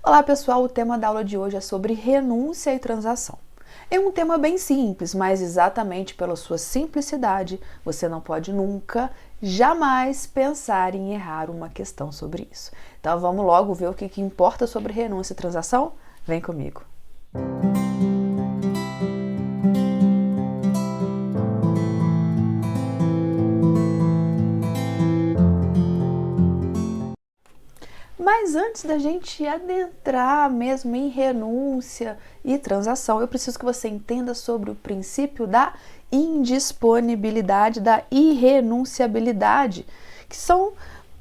Olá pessoal, o tema da aula de hoje é sobre renúncia e transação. É um tema bem simples, mas exatamente pela sua simplicidade, você não pode nunca, jamais pensar em errar uma questão sobre isso. Então vamos logo ver o que importa sobre renúncia e transação? Vem comigo! Mas antes da gente adentrar mesmo em renúncia e transação, eu preciso que você entenda sobre o princípio da indisponibilidade, da irrenunciabilidade, que são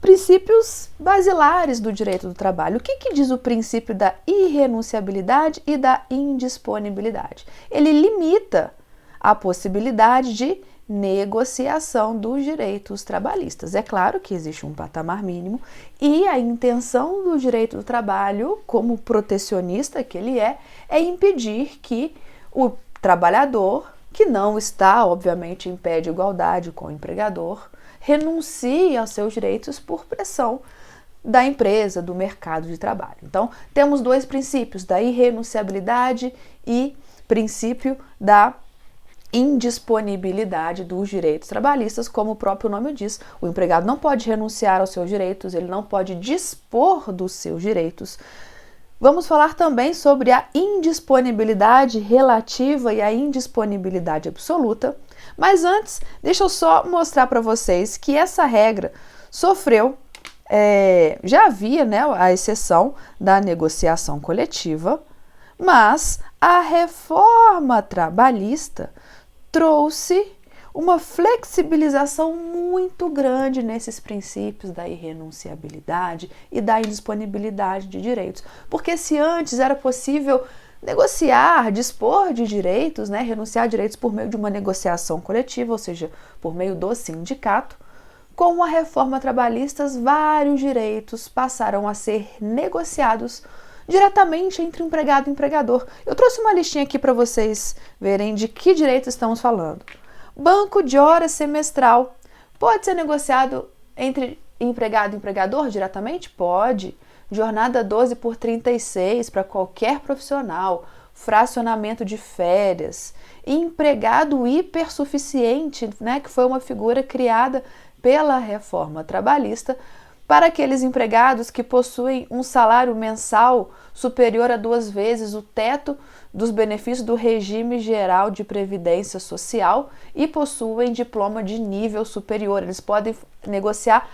princípios basilares do direito do trabalho. O que diz o princípio da irrenunciabilidade e da indisponibilidade? Ele limita a possibilidade de negociação dos direitos trabalhistas. É claro que existe um patamar mínimo e a intenção do direito do trabalho, como protecionista que ele é impedir que o trabalhador, que não está, obviamente, em pé de igualdade com o empregador, renuncie aos seus direitos por pressão da empresa, do mercado de trabalho. Então, temos dois princípios, da irrenunciabilidade e princípio da indisponibilidade dos direitos trabalhistas, como o próprio nome diz, o empregado não pode renunciar aos seus direitos, ele não pode dispor dos seus direitos. Vamos falar também sobre a indisponibilidade relativa e a indisponibilidade absoluta, mas antes, deixa eu só mostrar para vocês que essa regra sofreu, já havia, né, a exceção da negociação coletiva, mas a reforma trabalhista trouxe uma flexibilização muito grande nesses princípios da irrenunciabilidade e da indisponibilidade de direitos. Porque se antes era possível negociar, dispor de direitos, né, renunciar a direitos por meio de uma negociação coletiva, ou seja, por meio do sindicato, com a reforma trabalhista, vários direitos passaram a ser negociados diretamente entre empregado e empregador. Eu trouxe uma listinha aqui para vocês verem de que direito estamos falando. Banco de hora semestral pode ser negociado entre empregado e empregador diretamente? Pode. Jornada 12/36 para qualquer profissional. Fracionamento de férias. Empregado hipersuficiente, né, que foi uma figura criada pela reforma trabalhista, para aqueles empregados que possuem um salário mensal superior a 2 vezes o teto dos benefícios do regime geral de previdência social e possuem diploma de nível superior. Eles podem negociar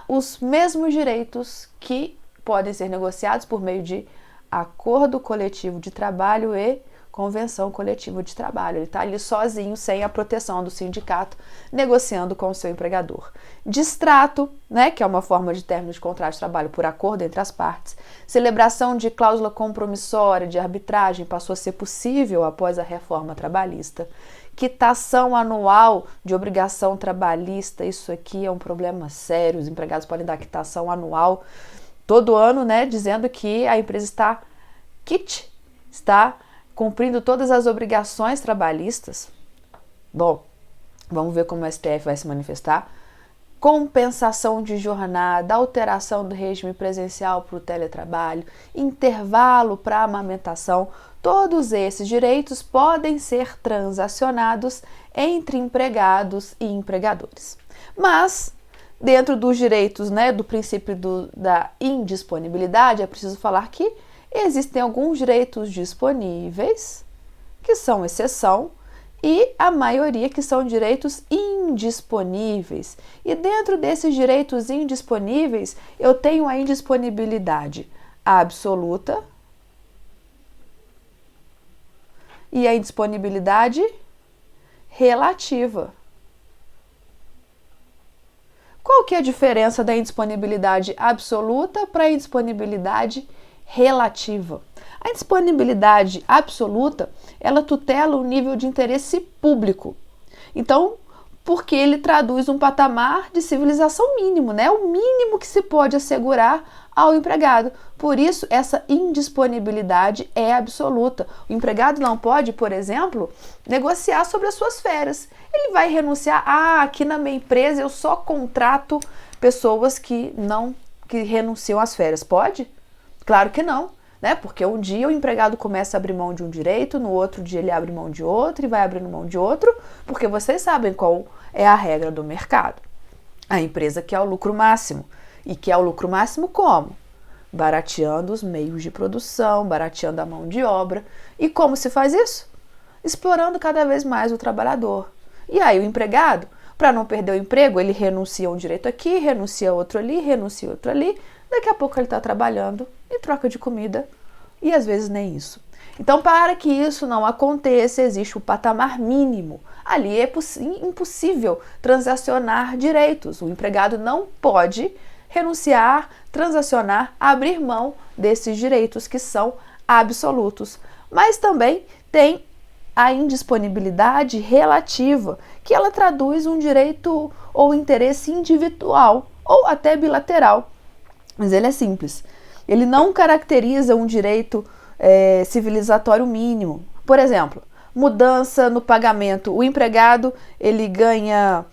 os mesmos direitos que podem ser negociados por meio de acordo coletivo de trabalho e convenção coletiva de trabalho. Ele está ali sozinho, sem a proteção do sindicato, negociando com o seu empregador. Distrato, né, que é uma forma de término de contrato de trabalho por acordo entre as partes. Celebração de cláusula compromissória de arbitragem passou a ser possível após a reforma trabalhista. Quitação anual de obrigação trabalhista, isso aqui é um problema sério. Os empregados podem dar quitação anual todo ano, né, dizendo que a empresa está cumprindo todas as obrigações trabalhistas. Bom, vamos ver como o STF vai se manifestar. Compensação de jornada, alteração do regime presencial para o teletrabalho, intervalo para amamentação, todos esses direitos podem ser transacionados entre empregados e empregadores. Mas, dentro dos direitos, né, do princípio da indisponibilidade, é preciso falar que existem alguns direitos disponíveis, que são exceção, e a maioria que são direitos indisponíveis. E dentro desses direitos indisponíveis, eu tenho a indisponibilidade absoluta e a indisponibilidade relativa. Qual que é a diferença da indisponibilidade absoluta para a indisponibilidade relativa? A indisponibilidade absoluta, ela tutela o nível de interesse público. Então, porque ele traduz um patamar de civilização mínimo, né? O mínimo que se pode assegurar ao empregado. Por isso, essa indisponibilidade é absoluta. O empregado não pode, por exemplo, negociar sobre as suas férias. Ele vai renunciar, aqui na minha empresa eu só contrato pessoas que renunciam às férias. Pode? Claro que não. né? Porque um dia o empregado começa a abrir mão de um direito, no outro dia ele abre mão de outro e vai abrindo mão de outro, porque vocês sabem qual é a regra do mercado. A empresa quer o lucro máximo. E quer o lucro máximo como? Barateando os meios de produção, barateando a mão de obra. E como se faz isso? Explorando cada vez mais o trabalhador. E aí o empregado, para não perder o emprego, ele renuncia um direito aqui, renuncia outro ali, renuncia outro ali. Daqui a pouco ele está trabalhando em troca de comida e às vezes nem isso. Então, para que isso não aconteça, existe o patamar mínimo. Ali é impossível transacionar direitos. O empregado não pode renunciar, transacionar, abrir mão desses direitos que são absolutos. Mas também tem a indisponibilidade relativa, que ela traduz um direito ou interesse individual ou até bilateral. Mas ele é simples. Ele não caracteriza um direito civilizatório mínimo. Por exemplo, mudança no pagamento. O empregado ele ganha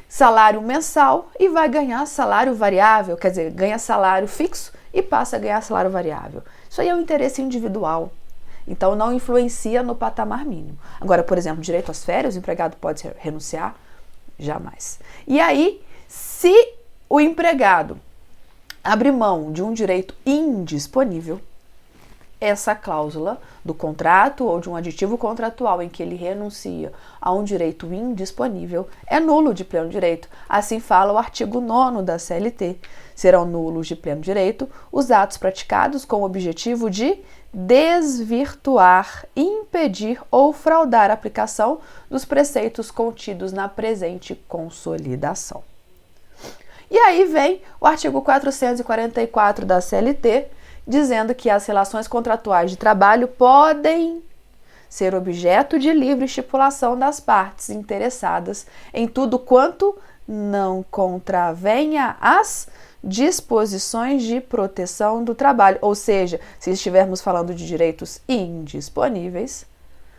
salário mensal e vai ganhar salário variável, quer dizer, ganha salário fixo e passa a ganhar salário variável. Isso aí é um interesse individual. Então, não influencia no patamar mínimo. Agora, por exemplo, direito às férias, o empregado pode renunciar? Jamais. E aí, se o empregado abre mão de um direito indisponível, essa cláusula do contrato ou de um aditivo contratual em que ele renuncia a um direito indisponível é nulo de pleno direito. Assim fala o artigo 9º da CLT. Serão nulos de pleno direito os atos praticados com o objetivo de desvirtuar, impedir ou fraudar a aplicação dos preceitos contidos na presente consolidação. E aí vem o artigo 444 da CLT, dizendo que as relações contratuais de trabalho podem ser objeto de livre estipulação das partes interessadas em tudo quanto não contravenha as disposições de proteção do trabalho. Ou seja, se estivermos falando de direitos indisponíveis,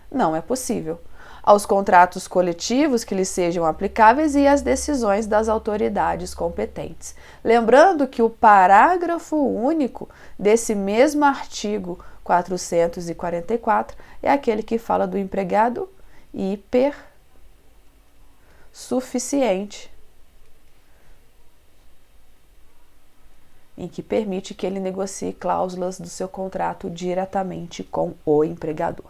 não é possível. Aos contratos coletivos que lhes sejam aplicáveis e às decisões das autoridades competentes. Lembrando que o parágrafo único desse mesmo artigo 444 é aquele que fala do empregado hipersuficiente, em que permite que ele negocie cláusulas do seu contrato diretamente com o empregador.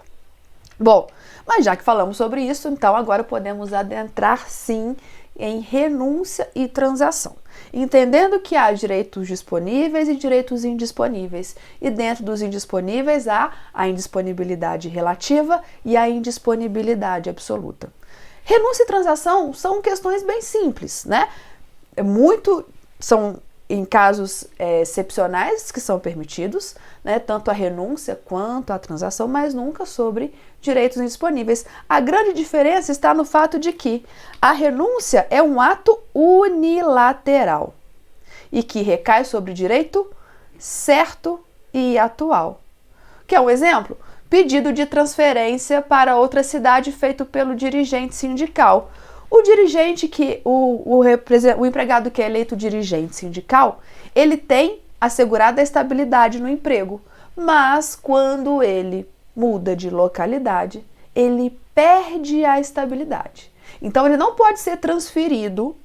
Bom, mas já que falamos sobre isso, então agora podemos adentrar sim em renúncia e transação, entendendo que há direitos disponíveis e direitos indisponíveis, e dentro dos indisponíveis há a indisponibilidade relativa e a indisponibilidade absoluta. Renúncia e transação são questões bem simples, né? São em casos excepcionais que são permitidos, né, tanto a renúncia quanto a transação, mas nunca sobre direitos indisponíveis. A grande diferença está no fato de que a renúncia é um ato unilateral e que recai sobre direito certo e atual. Quer um exemplo? Pedido de transferência para outra cidade feito pelo dirigente sindical. O dirigente o empregado que é eleito dirigente sindical, ele tem assegurada a estabilidade no emprego, mas quando ele muda de localidade, ele perde a estabilidade. Então ele não pode ser transferido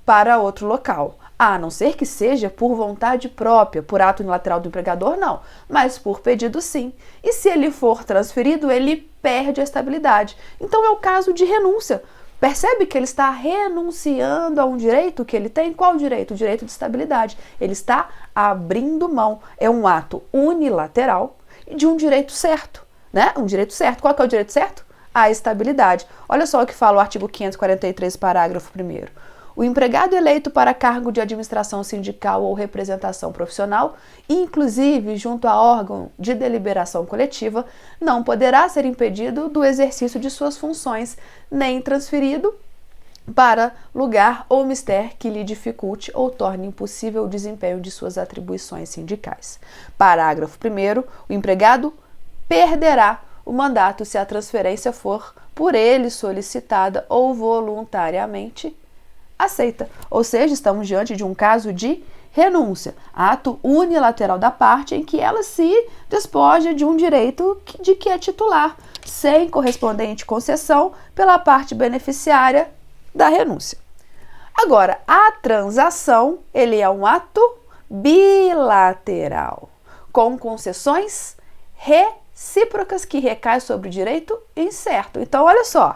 para outro local, a não ser que seja por vontade própria, por ato unilateral do empregador, não, mas por pedido sim. E se ele for transferido, ele perde a estabilidade. Então é o caso de renúncia. Percebe que ele está renunciando a um direito que ele tem? Qual direito? O direito de estabilidade. Ele está abrindo mão. É um ato unilateral de um direito certo, né? Um direito certo. Qual que é o direito certo? A estabilidade. Olha só o que fala o artigo 543, parágrafo 1º. O empregado eleito para cargo de administração sindical ou representação profissional, inclusive junto a órgão de deliberação coletiva, não poderá ser impedido do exercício de suas funções, nem transferido para lugar ou mister que lhe dificulte ou torne impossível o desempenho de suas atribuições sindicais. Parágrafo 1º. O empregado perderá o mandato se a transferência for por ele solicitada ou voluntariamente aceita. Ou seja, estamos diante de um caso de Renúncia, ato unilateral da parte em que ela se despoja de um direito de que é titular, sem correspondente concessão pela parte beneficiária da renúncia. Agora, a transação, ele é um ato bilateral, com concessões recíprocas que recai sobre o direito incerto. Então, olha só,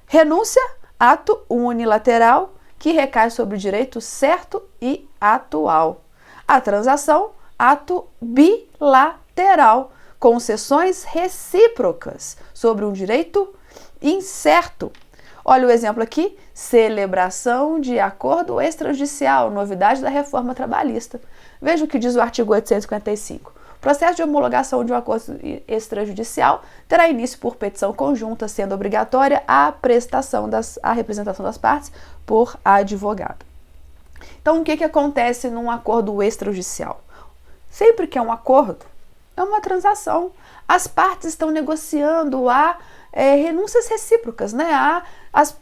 renúncia, ato unilateral que recai sobre o direito certo e atual. A transação, ato bilateral, concessões recíprocas sobre um direito incerto. Olha o exemplo aqui, celebração de acordo extrajudicial, novidade da reforma trabalhista. Veja o que diz o artigo 855. O processo de homologação de um acordo extrajudicial terá início por petição conjunta, sendo obrigatória a representação das partes por advogado. Então, o que acontece num acordo extrajudicial? Sempre que é um acordo, é uma transação. As partes estão negociando renúncias recíprocas, né?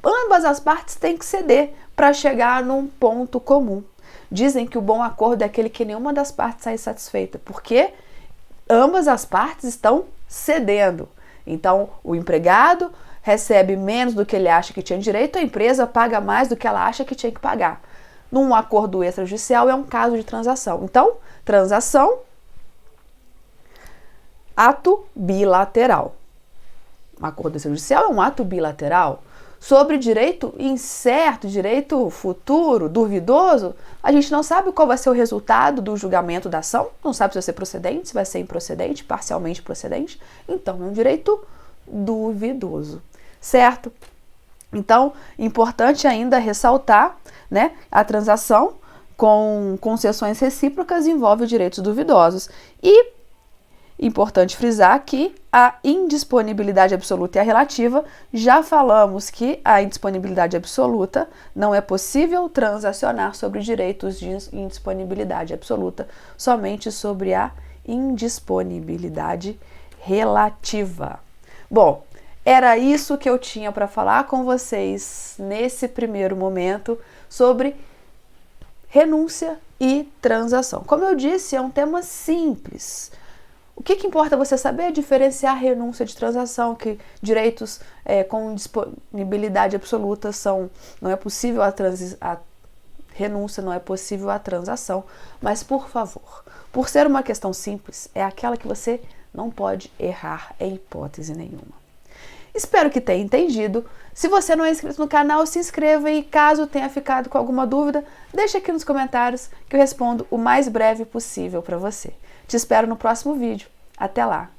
Ambas as partes têm que ceder para chegar num ponto comum. Dizem que o bom acordo é aquele que nenhuma das partes sai satisfeita, porque ambas as partes estão cedendo. Então, o empregado recebe menos do que ele acha que tinha direito, a empresa paga mais do que ela acha que tinha que pagar. Num acordo extrajudicial é um caso de transação. Então, transação, ato bilateral. Um acordo extrajudicial é um ato bilateral. Sobre direito incerto, direito futuro, duvidoso, a gente não sabe qual vai ser o resultado do julgamento da ação, não sabe se vai ser procedente, se vai ser improcedente, parcialmente procedente. Então, é um direito duvidoso, certo? Então, importante ainda ressaltar, né, a transação com concessões recíprocas envolve direitos duvidosos. E importante frisar que a indisponibilidade absoluta e a relativa, já falamos que a indisponibilidade absoluta não é possível transacionar sobre direitos de indisponibilidade absoluta, somente sobre a indisponibilidade relativa. Bom, era isso que eu tinha para falar com vocês nesse primeiro momento sobre renúncia e transação. Como eu disse, é um tema simples. O que importa você saber? Diferenciar renúncia de transação, que direitos com disponibilidade absoluta não é possível a renúncia, não é possível a transação. Mas, por favor, por ser uma questão simples, é aquela que você não pode errar em hipótese nenhuma. Espero que tenha entendido. Se você não é inscrito no canal, se inscreva e caso tenha ficado com alguma dúvida, deixe aqui nos comentários que eu respondo o mais breve possível para você. Te espero no próximo vídeo. Até lá!